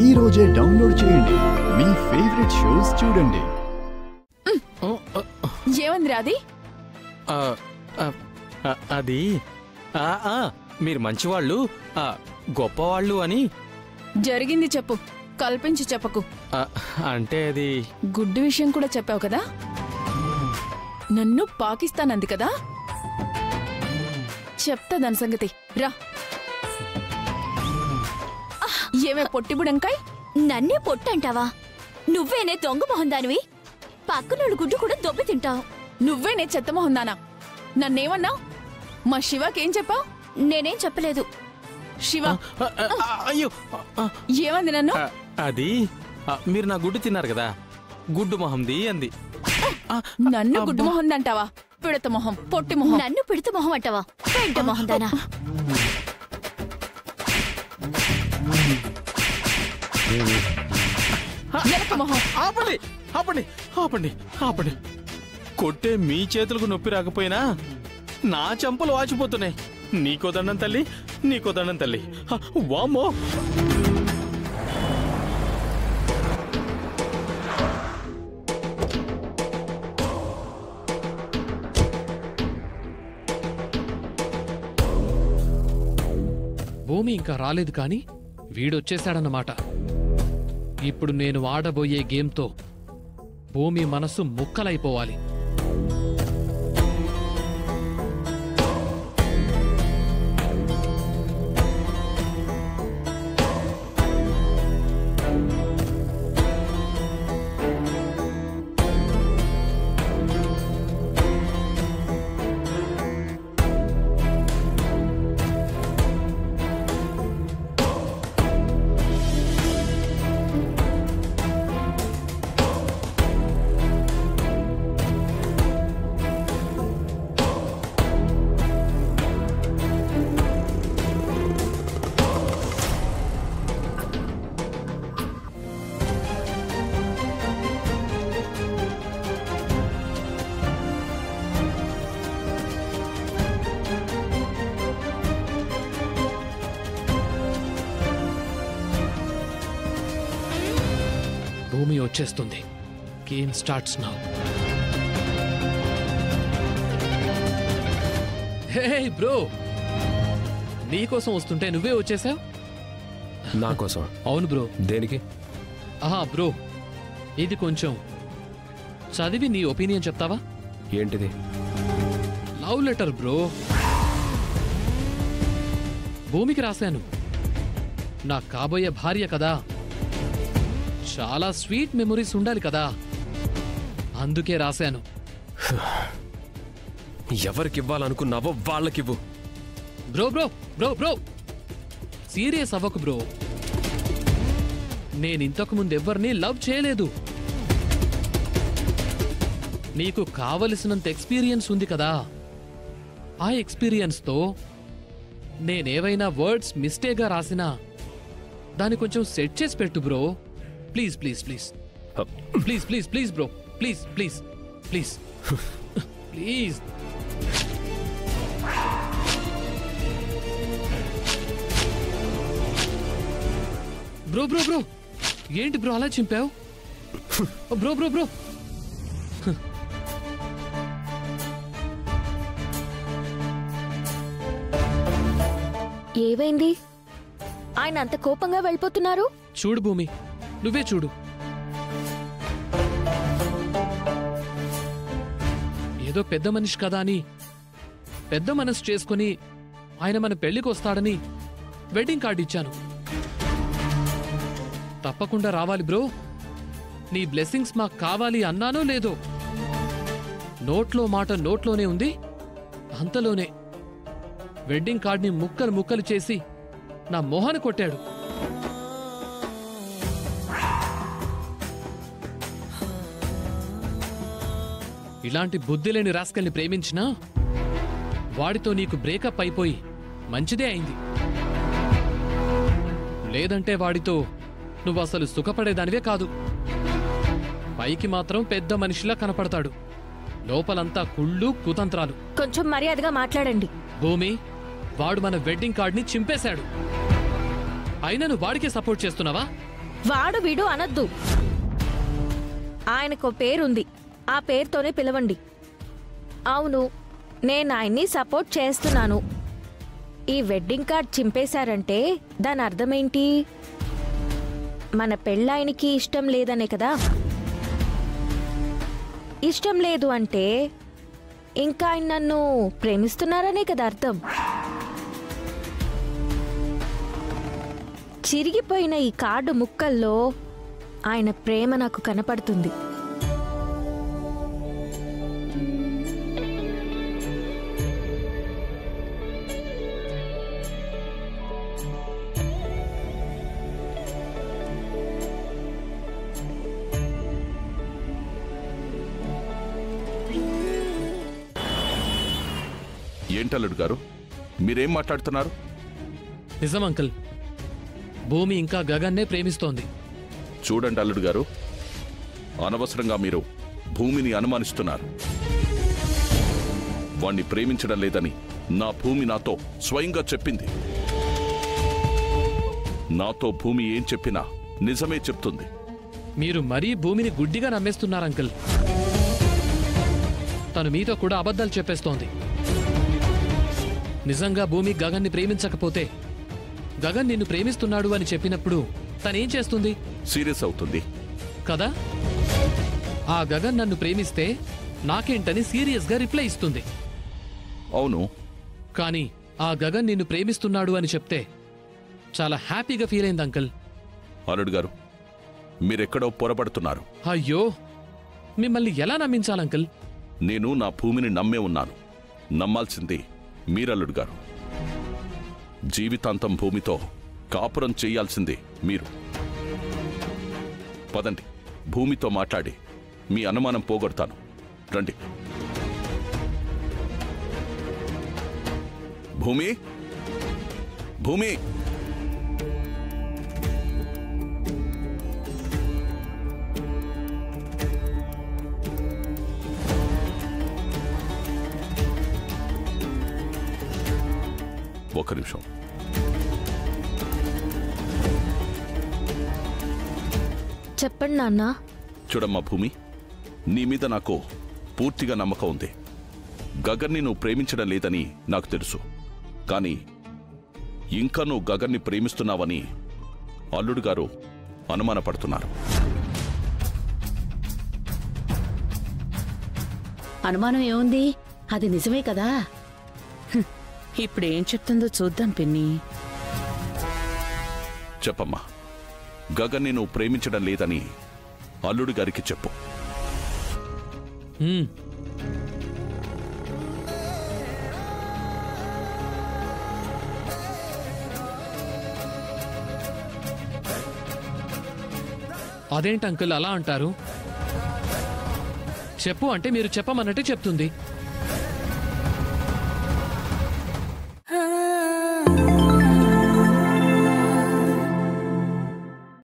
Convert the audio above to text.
ఈ రోజే డౌన్లోడ్ చేయండి. మీ ఫేవరెట్ షోస్ చూడండి. ఏమందిరా అది? అది మీరు మంచివాళ్ళు, గొప్పవాళ్ళు అని. జరిగింది చెప్పు, కల్పించి చెప్పకు. అంటే అది గుడ్డు విషయం కూడా చెప్పావు కదా. నన్ను పాకిస్తాన్ అంది కదా, చెప్తా దాని సంగతి. రా. ఏమే పొట్టిబుడంకాయ్, నన్నే పొట్టంటావా? నువ్వేనే దొంగ మొహందానివి. పక్కనోళ్ళు గుడ్డు కూడా దొబ్బి తింటావు. నువ్వేనే చెత్తమొహందానా. నన్నేమన్నావు? మా శివకేం చెప్పావు? నేనేం చెప్పలేదు. శివ అయ్యో ఏమంది నన్ను? అది మీరు నా గుడ్డు తిన్నారు కదా, గుడ్డు మొహంది అంది. నన్ను గుడ్డు మొహంది అంటావా? పిడత మొహం, పొట్టి మొహం. నన్ను పిడత మొహం అంటావా? పెంట మొహందానా. ఆపండి ఆపండి ఆపండి ఆపండి. కొట్టే మీ చేతులకు నొప్పి రాకపోయినా నా చెంపలు వాచిపోతున్నాయి. నీకో దండం తల్లి, నీకో దండం తల్లి. వామ్మో. భూమి ఇంకా రాలేదు కాని వీడొచ్చేశాడన్నమాట. ఇప్పుడు నేను ఆడబోయే గేమ్తో భూమి మనసు ముక్కలైపోవాలి. భూమి వచ్చేస్తుంది. Game starts now. హే బ్రో, నీకోసం వస్తుంటే నువ్వే వచ్చేసావు. నా కోసం? అవును బ్రో. దేనికి? బ్రో, ఇది కొంచెం చదివి నీ ఒపీనియన్ చెప్తావా? ఏంటిది? Love letter bro. భూమికి రాశాను. నా కాబోయే భార్య కదా, చాలా స్వీట్ మెమొరీస్ ఉండాలి కదా, అందుకే రాశాను. ఎవరికివ్వాలనుకున్నావో వాళ్ళకివ్వు. Bro bro bro bro serious అవ్వకు బ్రో. నేనింతకు ముందెవ్వరినీ లవ్ చేయలేదు. నీకు కావలసినంత ఎక్స్పీరియన్స్ ఉంది కదా, ఆ ఎక్స్పీరియన్స్తో నేనేవైనా వర్డ్స్ మిస్టేక్గా రాసినా దాన్ని కొంచెం సెట్ చేసి పెట్టు bro. Please please please please please please bro, please please please please. Bro bro bro ఏంటి బ్రో అలా చింపావు? బ్రో బ్రో బ్రో ఏవైంది? ఆయన అంత కోపంగా వెళ్ళిపోతున్నారు. చూడు భూమి, నువ్వే చూడు. ఏదో పెద్ద మనిషి కదా అని పెద్ద మనసు చేసుకుని ఆయన మన పెళ్లికి వస్తాడని వెడ్డింగ్ కార్డు ఇచ్చాను. తప్పకుండా రావాలి బ్రో. నీ బ్లెస్సింగ్స్ మాకు కావాలి అన్నానో లేదో. నోట్లో మాట నోట్లోనే ఉంది. అంతలోనే వెడ్డింగ్ కార్డ్ని ముక్కలు ముక్కలు చేసి నా మొహాన్ని కొట్టాడు. ఇలాంటి బుద్ధిలేని రాస్కల్ని ప్రేమించినా వాడితో నీకు బ్రేకప్ అయిపోయి మంచిదే అయింది. లేదంటే వాడితో నువ్వు అసలు సుఖపడేదానివే కాదు. పైకి మాత్రం పెద్ద మనిషిలా కనపడతాడు, లోపలంతా కుళ్ళు కుతంత్రాలు. కొంచెం మర్యాదగా మాట్లాడండి. భూమి, వాడు మన వెడ్డింగ్ కార్డ్ని చింపేశాడు. అయినా నువ్వు వాడికే సపోర్ట్ చేస్తున్నావా? వాడు వీడు అనద్దు. ఆయనకో పేరుంది, ఆ పేరుతోనే పిలవండి. అవును, నేను ఆయన్ని సపోర్ట్ చేస్తున్నాను. ఈ వెడ్డింగ్ కార్డ్ చింపేశారంటే దాని అర్థమేంటి? మన పెళ్ళాయనికి ఇష్టం లేదనే కదా. ఇష్టం లేదు అంటే ఇంకా ఆయన నన్ను ప్రేమిస్తున్నారనే కదా అర్థం. చిరిగిపోయిన ఈ కార్డు ముక్కల్లో ఆయన ప్రేమ నాకు కనపడుతుంది. ఏంటల్లుడు గారు, మీరేం మాట్లాడుతున్నారు? నిజం అంకుల్, భూమి ఇంకా గగన్నే ప్రేమిస్తోంది. చూడండి అల్లుడు గారు, అనవసరంగా మీరు భూమిని అనుమానిస్తున్నారు. వాణ్ణి ప్రేమించడం లేదని నా భూమి నాతో స్వయంగా చెప్పింది. నాతో భూమి ఏం చెప్పినా నిజమే చెప్తుంది. మీరు మరీ భూమిని గుడ్డిగా నమ్మేస్తున్నారు అంకుల్. తను మీతో కూడా అబద్ధాలు చెప్పేస్తోంది. నిజంగా భూమి గగన్ని ప్రేమించకపోతే, గగన్ నిన్ను ప్రేమిస్తున్నాడు అని చెప్పినప్పుడు తనేం చేస్తుంది? సీరియస్ అవుతుంది కదా. ఆ గగన్ నన్ను ప్రేమిస్తే నాకేంటని సీరియస్గా రిప్లై ఇస్తుంది. అవును, కానీ ఆ గగన్ నిన్ను ప్రేమిస్తున్నాడు అని చెప్తే చాలా హ్యాపీగా ఫీల్ అయింది అంకుల్. అల్లుడు గారు, మీరెక్కడో పొరపడుతున్నారు. అయ్యో, మిమ్మల్ని ఎలా నమ్మించాలంకుల్? నేను నా భూమిని నమ్మే ఉన్నాను. నమ్మాల్సింది మీరల్లుడు గారు. జీవితాంతం భూమితో కాపురం చేయాల్సింది మీరు. పదండి, భూమితో మాట్లాడి మీ అనుమానం పోగొడతాను. రండి. భూమి, భూమి, ఒక నిమిషం. చెప్పండి నాన్న. చూడమ్మా భూమి, నీ మీద నాకు పూర్తిగా నమ్మకం ఉంది. గగన్ని నువ్వు ప్రేమించడం లేదని నాకు తెలుసు. కానీ ఇంకా నువ్వు గగన్ని ప్రేమిస్తున్నావని అల్లుడు గారు అనుమానపడుతున్నారు. అనుమానం ఏముంది? అది నిజమే కదా. ఇప్పుడేం చెప్తుందో చూద్దాం పిన్ని. చెప్పమ్మా, గగన్ని నువ్వు ప్రేమించడం లేదని అల్లుడు గారికి చెప్పు. అదేంటి అంకుల్ అలా అంటారు? చెప్పు అంటే మీరు చెప్పమన్నట్టే చెప్తుంది.